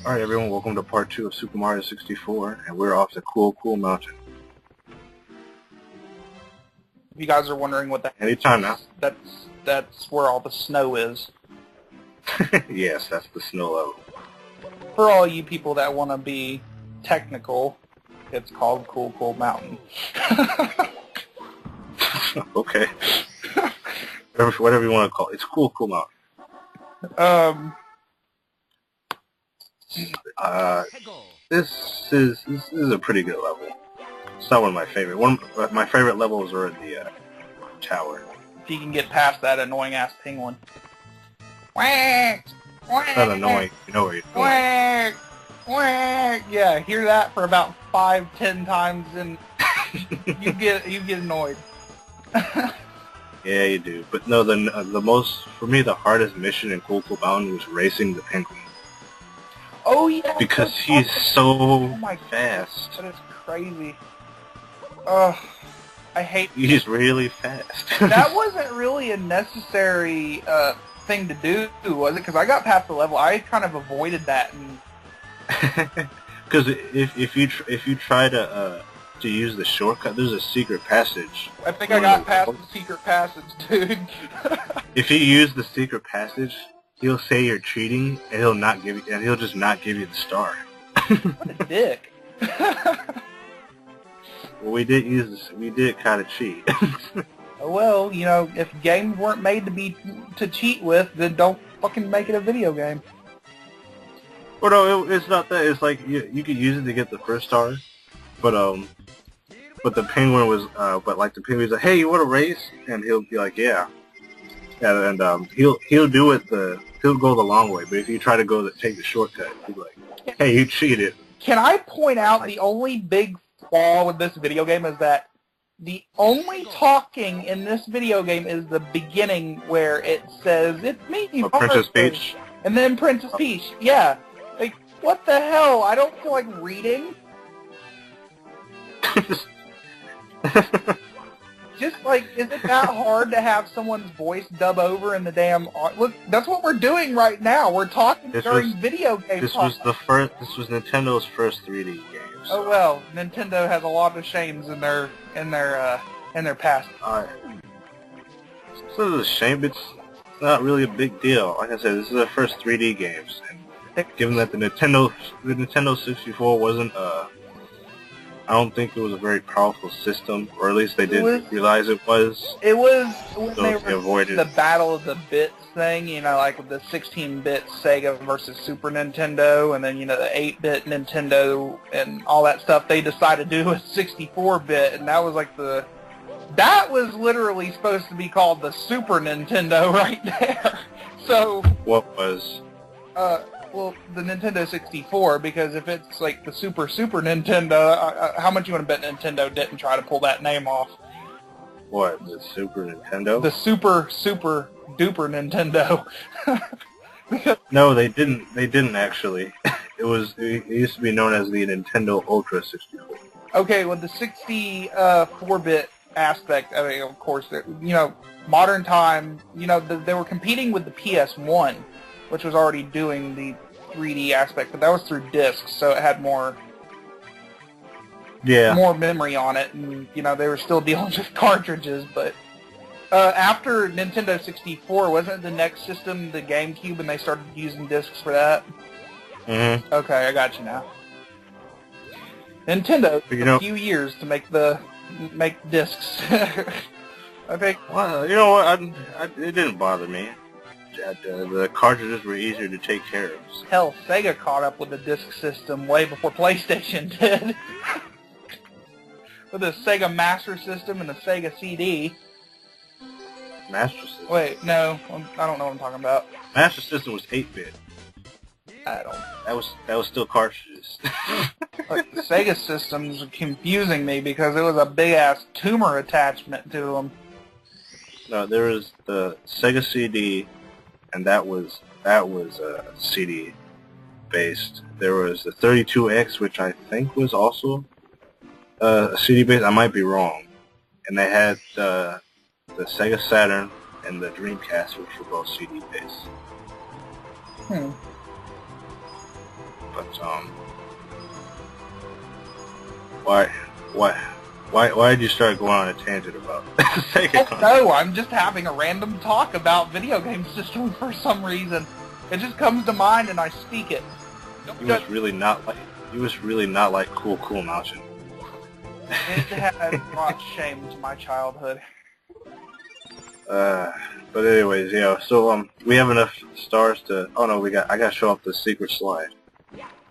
Alright everyone, welcome to part 2 of Super Mario 64, and we're off to Cool Mountain. If you guys are wondering what that Anytime now. That's where all the snow is. Yes, that's the snow level. For all you people that want to be technical, it's called Cool Mountain. Okay. Whatever you want to call it. It's Cool Mountain. This is a pretty good level. It's not one of my favorite. My favorite levels are in the tower. If you can get past that annoying ass penguin. Quack! Quack! It's not annoying. You know where you're going. Quack! Quack! Yeah, hear that for about 5-10 times, and you get annoyed. Yeah, you do. But no, the most, for me, the hardest mission in Cool Mountain was racing the penguin. Oh yeah, because he's so fast. That is crazy. Ugh, I hate. He's really fast. That wasn't really a necessary thing to do, was it? Because I got past the level. I kind of avoided that. Because if you try to use the shortcut, there's a secret passage. I think I got past the secret passage, dude. If you use the secret passage, he'll say you're cheating, and he'll just not give you the star. What a dick. Well, we did kind of cheat. Well, you know, if games weren't made to cheat with, then don't fucking make it a video game. Well, no, it's not that. It's like you could use it to get the first star, but the penguin was the penguin's like, hey, you want to race? And he'll be like, yeah. And he'll do it he'll go the long way, but if you try to take the shortcut, he's like, hey, you cheated. Can I point out the only big flaw with this video game is that the only talking in this video game is the beginning where it says, it's me, Princess Peach. And then Princess Peach. Yeah. Like, what the hell? I don't feel like reading. Just like, is it that hard to have someone's voice dub over in the damn... Look, that's what we're doing right now. We're talking during video game This was Nintendo's first 3D game. So. Oh well, Nintendo has a lot of shames in their past. So it's a shame. It's not really a big deal. Like I said, this is their first 3D games, and given that the Nintendo 64 wasn't I don't think it was a very powerful system, or at least they didn't realize it was. It was when so they avoided the Battle of the Bits thing, you know, like with the 16-bit Sega versus Super Nintendo, and then, you know, the 8-bit Nintendo and all that stuff. They decided to do a 64-bit, and that was like that was literally supposed to be called the Super Nintendo right there. So... What was? Well, the Nintendo 64, because if it's like the Super Nintendo, how much you want to bet Nintendo didn't try to pull that name off? What, the Super Nintendo? The super duper Nintendo. No, they didn't. They didn't actually. It used to be known as the Nintendo Ultra 64. Okay, well, the 64-bit aspect, I mean, of course, you know, modern time, you know, they were competing with the PS1, which was already doing the 3D aspect, but that was through discs, so it had more memory on it, and, you know, they were still dealing with cartridges, but after Nintendo 64, wasn't the next system the GameCube, and they started using discs for that? Mm-hmm. Okay, I got you now. Nintendo took a few years to make discs. I think. Well, you know what? It didn't bother me. The cartridges were easier to take care of. Hell, Sega caught up with the disc system way before PlayStation did. With the Sega Master System and the Sega CD. Master System? Wait, no, I don't know what I'm talking about. Master System was 8-bit. I don't. That was still cartridges. Like, the Sega systems are confusing me because it was a big-ass tumor attachment to them. No, there was the Sega CD, and that was CD based. There was the 32X, which I think was also CD based. I might be wrong. And they had the Sega Saturn and the Dreamcast, which were both CD based. But why did you start going on a tangent about Sega consoles? No, I'm just having a random talk about video game systems for some reason. It just comes to mind and I speak it. You was really not like Cool Mountain. It has brought shame to my childhood. But anyways, yeah. So we have enough stars to. Oh no, I gotta show off the secret slide.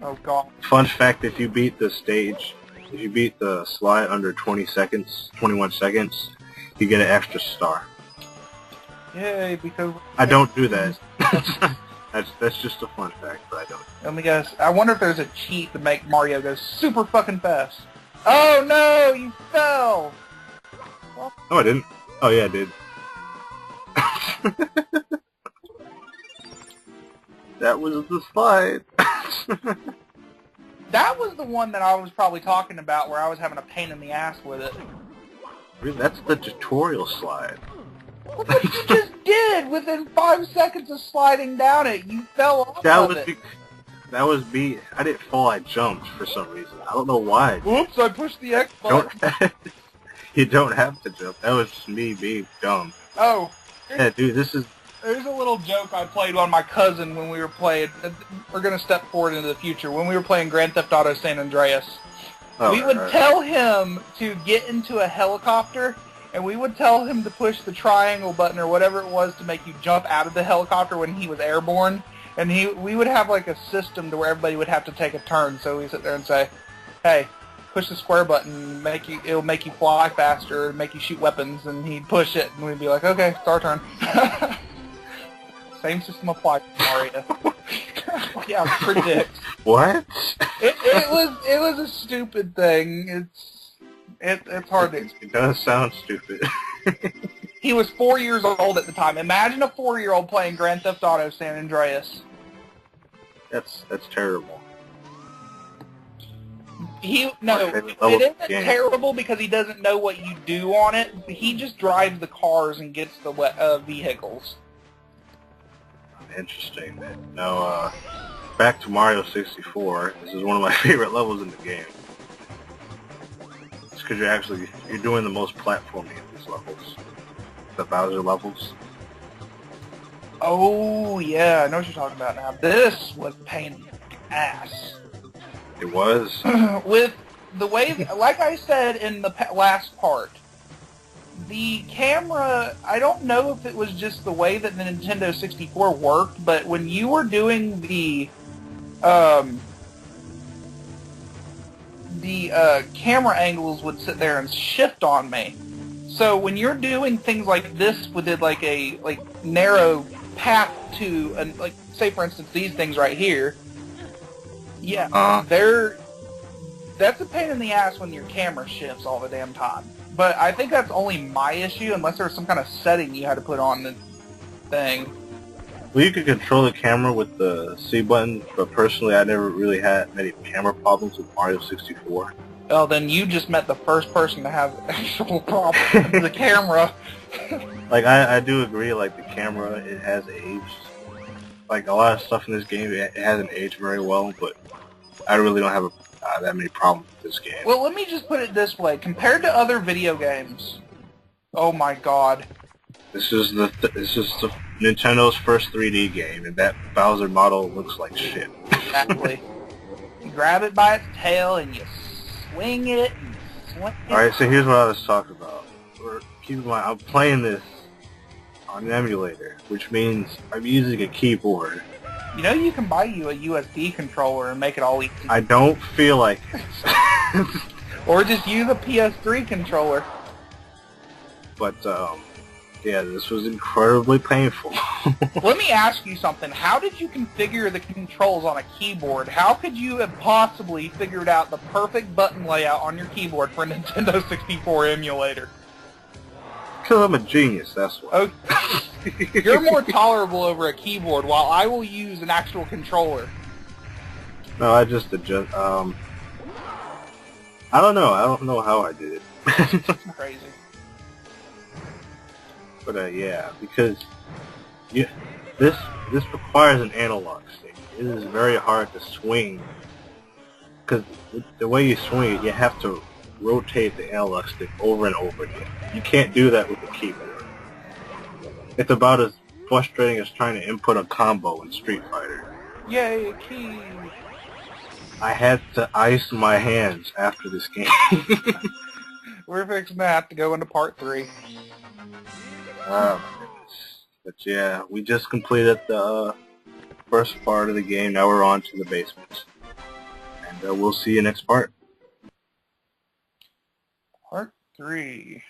Oh god. Fun fact: if you beat the slide under 21 seconds, you get an extra star. Yay! Because I don't do that. That's just a fun fact, but I don't. Let me guess. I wonder if there's a cheat to make Mario go super fucking fast. Oh no! You fell. Well, no, I didn't. Oh yeah, I did. That was the slide. That was the one that I was probably talking about where I was having a pain in the ass with it. Really? That's the tutorial slide. What you just did within 5 seconds of sliding down it? You fell off of it. That was me. I didn't fall, I jumped for some reason. I don't know why. Whoops, I pushed the X button. You don't have to jump. That was just me being dumb. Oh. Yeah, dude, There's a little joke I played on my cousin when we were playing. We're going to step forward into the future. When we were playing Grand Theft Auto San Andreas, we would tell him to get into a helicopter, and we would tell him to push the triangle button or whatever it was to make you jump out of the helicopter when he was airborne. And we would have like a system to where everybody would have to take a turn. So we sit there and say, "Hey, push the square button. It'll make you fly faster, make you shoot weapons." And he'd push it, and we'd be like, "Okay, it's our turn." Same system applied to Mario. Yeah, predict. What? It was a stupid thing. It's hard to explain. It does sound stupid. He was 4 years old at the time. Imagine a 4-year-old playing Grand Theft Auto San Andreas. That's terrible. It isn't terrible because he doesn't know what you do on it. He just drives the cars and gets the vehicles. Interesting, man. Now, back to Mario 64. This is one of my favorite levels in the game. It's because you're doing the most platforming in these levels. The Bowser levels. Oh, yeah, I know what you're talking about now. This was a pain in the ass. It was? With the way, like I said in the last part, the camera, I don't know if it was just the way that the Nintendo 64 worked, but when you were doing the camera angles would sit there and shift on me. So when you're doing things like this with it, like a narrow path to, like say for instance these things right here, yeah, that's a pain in the ass when your camera shifts all the damn time. But I think that's only my issue, unless there's some kind of setting you had to put on the thing. Well, you could control the camera with the C button, but personally I never really had many camera problems with Mario 64. Well, then you just met the first person to have actual problems with the camera. Like, I do agree, like, the camera, it has aged. Like, a lot of stuff in this game, it hasn't aged very well, but I really don't have that many problems with this game. Well, let me just put it this way. Compared to other video games, oh my god. This is the Nintendo's first 3D game, and that Bowser model looks like shit. Exactly. You grab it by its tail, and you swing it, and swing it. Alright, so here's what I was talking about. Keep in mind, I'm playing this on an emulator, which means I'm using a keyboard. You know you can buy you a USB controller and make it all easy. I don't feel like it. Or just use a PS3 controller. But, yeah, this was incredibly painful. Let me ask you something. How did you configure the controls on a keyboard? How could you have possibly figured out the perfect button layout on your keyboard for a Nintendo 64 emulator? Because I'm a genius, that's why. Okay. You're more tolerable over a keyboard, while I will use an actual controller. No, I just adjust, I don't know. I don't know how I did it. Crazy. But, yeah, because this requires an analog stick. it is very hard to swing. Because the way you swing it, you have to rotate the analog stick over and over again. You can't do that with the keyboard. It's about as frustrating as trying to input a combo in Street Fighter. Yay, a key! I had to ice my hands after this game. We're fixing to have to go into part 3. Oh my goodness. But yeah, we just completed the first part of the game. Now we're on to the basement. And we'll see you next part. Part 3.